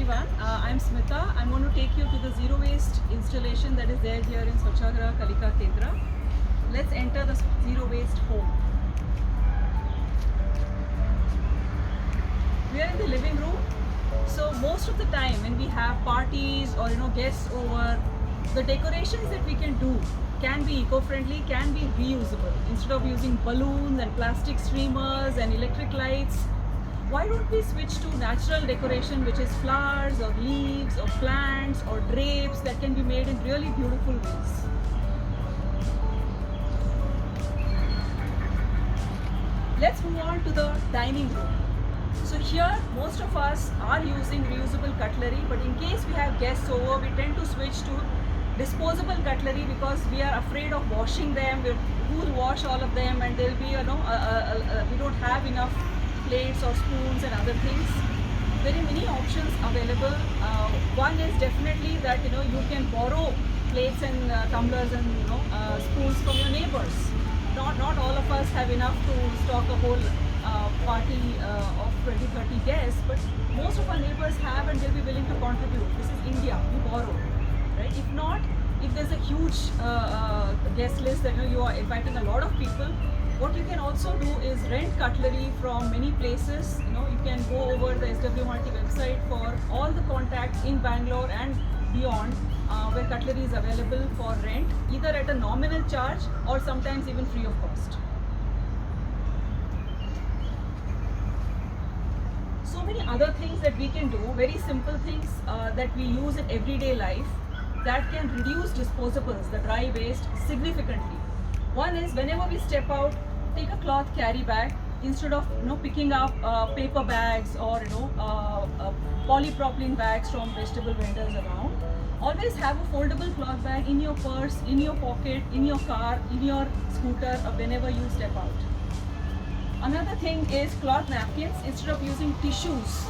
everyone. I'm Smita. I'm going to take you to the zero waste installation that is there here in Swachagraha Kalika Kendra. Let's enter the zero waste home. We are in the living room. So most of the time when we have parties or guests over, the decorations that we can do can be eco-friendly, can be reusable. Instead of using balloons and plastic streamers and electric lights, why don't we switch to natural decoration, which is flowers or leaves or plants or drapes that can be made in really beautiful ways. Let's move on to the dining room. So here most of us are using reusable cutlery, but in case we have guests over, we tend to switch to disposable cutlery because we are afraid of washing them. Who will wash all of them, and there'll be we don't have enough plates or spoons and other things. Very many options available. One is definitely that you can borrow plates and tumblers and spoons from your neighbors. Not all of us have enough to stock a whole party of 20-30 guests, but most of our neighbors have, and they'll be willing to contribute. This is India, you borrow, right? If not, if there's a huge guest list that you are inviting a lot of people, what you can also do is rent cutlery from many places. You can go over the SW Multi website for all the contacts in Bangalore and beyond where cutlery is available for rent, either at a nominal charge or sometimes even free of cost. So many other things that we can do, very simple things that we use in everyday life that can reduce disposables, the dry waste, significantly. One is, whenever we step out, take a cloth carry bag instead of picking up paper bags or polypropylene bags from vegetable vendors around. Always have a foldable cloth bag in your purse, in your pocket, in your car, in your scooter, whenever you step out. Another thing is cloth napkins. Instead of using tissues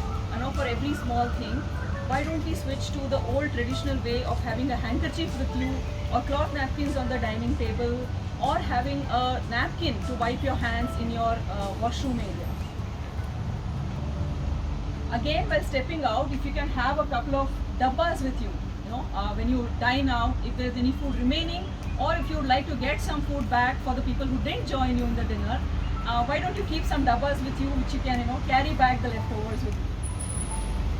for every small thing, why don't we switch to the old traditional way of having a handkerchief with you, or cloth napkins on the dining table, or having a napkin to wipe your hands in your washroom area. Again, while stepping out, if you can have a couple of dabbas with you, when you dine out, if there's any food remaining, or if you would like to get some food back for the people who didn't join you in the dinner, why don't you keep some dabbas with you, which you can carry back the leftovers with you.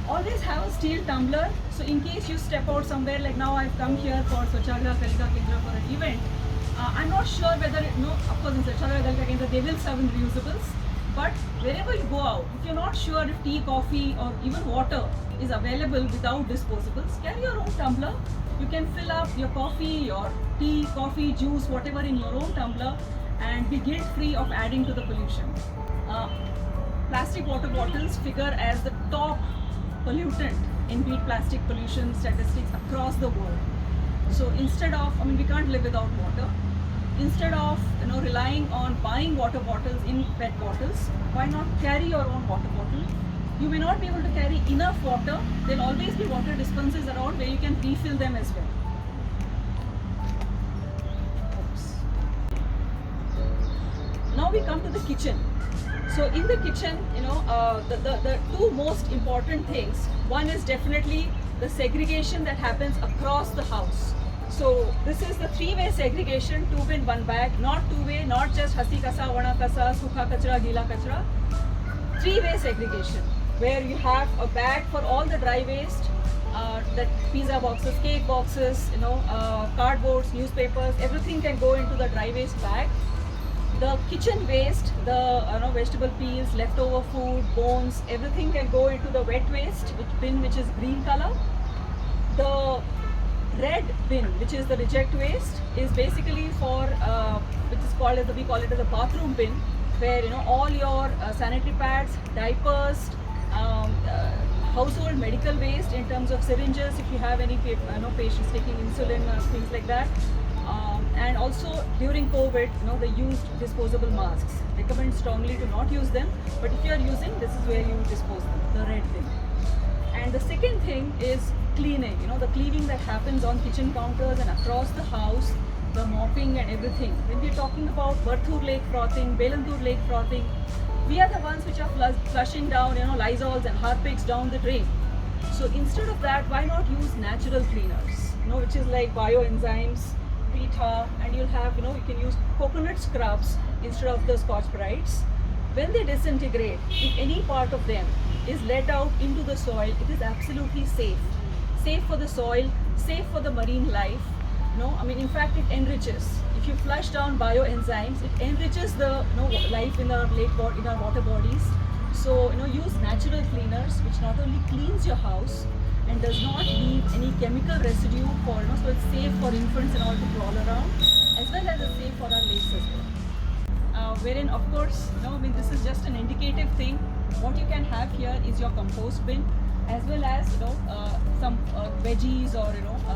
Always have a steel tumbler, so in case you step out somewhere, like now I've come here for Swachagraha Kalika Kendra for an event. I'm not sure whether, of course in Swachagraha Kalika Kendra they will serve in reusables, but wherever you go out, if you're not sure if tea, coffee or even water is available without disposables, carry your own tumbler. You can fill up your coffee, your tea, coffee, juice, whatever in your own tumbler, and be guilt-free of adding to the pollution. Plastic water bottles figure as the top pollutant in plastic pollution statistics across the world. So instead of, we can't live without water. Instead of relying on buying water bottles in PET bottles, why not carry your own water bottle? You may not be able to carry enough water. There'll always be water dispensers around where you can refill them as well. Oops. Now we come to the kitchen. So in the kitchen, the two most important things. One is definitely the segregation that happens across the house. So this is the three-way segregation, 2 bin 1 bag, not two-way, not just hasi kasa, vana kasa, sukha kachra, gila kachra. Three-way segregation, where you have a bag for all the dry waste, that pizza boxes, cake boxes, cardboards, newspapers, everything can go into the dry waste bag. The kitchen waste, the vegetable peels, leftover food, bones, everything can go into the wet waste bin, which is green color. The red bin, which is the reject waste, is basically for which is called as we call it as a bathroom bin, where all your sanitary pads, diapers, household medical waste in terms of syringes, if you have any patients taking insulin, things like that. And also during COVID, they used disposable masks. Recommend strongly to not use them, but if you are using, this is where you dispose them, the red bin. And the second thing is cleaning, the cleaning that happens on kitchen counters and across the house, the mopping and everything. When we're talking about Barthur Lake frothing, Belandur Lake frothing, we are the ones which are flushing down, Lysols and Harpics down the drain. So instead of that, why not use natural cleaners? Which is like bioenzymes, Vita, and you'll have, you can use coconut scrubs instead of the Scotch Brites. When they disintegrate, if any part of them is let out into the soil, it is absolutely safe. Safe for the soil, safe for the marine life. In fact, it enriches. If you flush down bioenzymes, it enriches the life in our in our water bodies. So use natural cleaners, which not only cleans your house and does not leave any chemical residue for so it's safe for infants and all to crawl around, as well as it's safe for our lakes as well. Wherein, of course, this is just an indicative thing. What you can have here is your compost bin, as well as some veggies or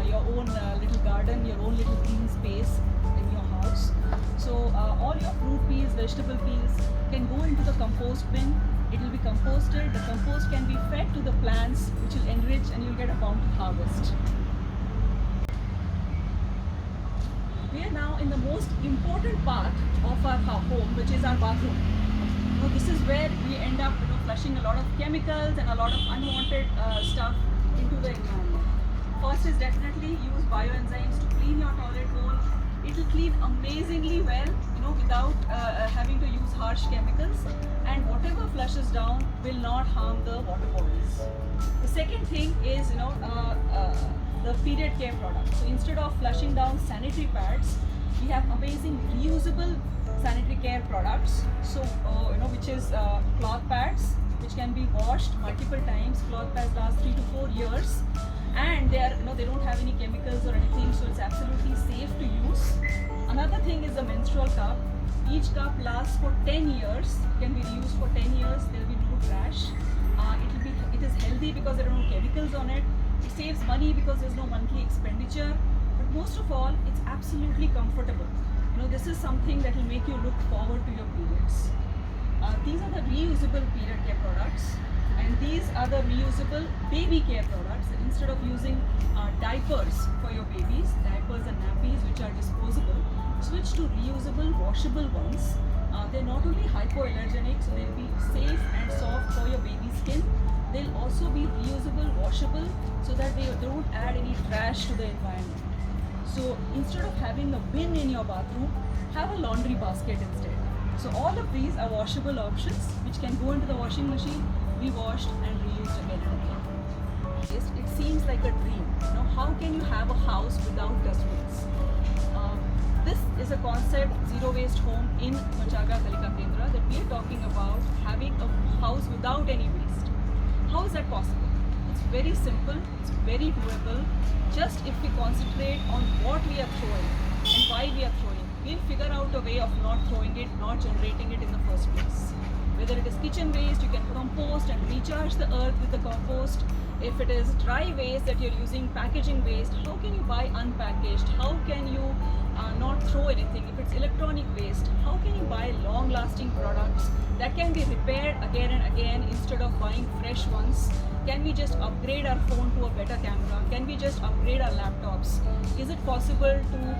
your own little garden, your own little green space in your house. So all your fruit peels, vegetable peels can go into the compost bin. It will be composted. The compost can be fed to the plants, which will enrich, and you'll get a bounty harvest. We are now in the most important part of our home, which is our bathroom. This is where we end up flushing a lot of chemicals and a lot of unwanted stuff into the environment. First is definitely use bioenzymes to clean your toilet bowl. It will clean amazingly well, without having to use harsh chemicals, and whatever flushes down will not harm the water bodies. The second thing is the period care products. So instead of flushing down sanitary pads, we have amazing reusable sanitary care products. So which is cloth pads, which can be washed multiple times. Cloth pads last 3 to 4 years, and they are they don't have any chemicals or anything, so it's absolutely safe to use. Another thing is the menstrual cup. Each cup lasts for 10 years, can be reused for 10 years. There will be no trash. It is healthy because there are no chemicals on it. It saves money because there's no monthly expenditure. But most of all, it's absolutely comfortable. This is something that will make you look forward to your periods. These are the reusable period care products, and these are the reusable baby care products. Instead of using diapers for your babies, diapers and nappies which are disposable, switch to reusable washable ones. They're not only hypoallergenic, so they'll be safe and soft for your baby's skin. They'll also be reusable, washable, so that they don't add any trash to the environment. So instead of having a bin in your bathroom, have a laundry basket instead. So all of these are washable options which can go into the washing machine, be washed and reused again and again. It seems like a dream. How can you have a house without dustbins? This is a concept, zero waste home in Swachagraha Kalika Kendra, that we are talking about having a house without any waste. How is that possible? It's very simple, it's very doable. Just if we concentrate on what we are throwing and why we are throwing, we'll figure out a way of not throwing it, not generating it in the first place. Whether it is kitchen waste, you can compost and recharge the earth with the compost. If it is dry waste that you're using, packaging waste, how can you buy unpackaged? How can you not throw anything? If it's electronic waste, how can you buy long-lasting products that can be repaired again and again instead of buying fresh ones? Can we just upgrade our phone to a better camera? Can we just upgrade our laptops? Is it possible to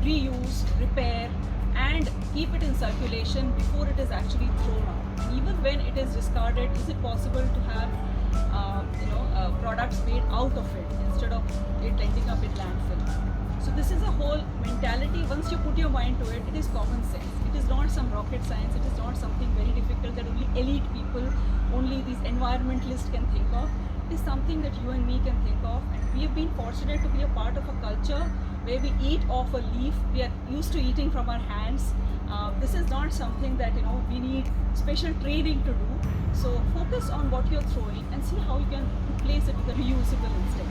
reuse, repair, and keep it in circulation before it is actually thrown out? And even when it is discarded, is it possible to have products made out of it instead of it ending up in landfill? So this is a whole mentality. Once you put your mind to it, it is common sense. It is not some rocket science. It is not something very difficult that only elite people, only these environmentalists can think of. It is something that you and me can think of, and we have been fortunate to be a part of a culture where we eat off a leaf. We are used to eating from our hands. This is not something that we need special training to do. So focus on what you're throwing and see how you can replace it with a reusable instead.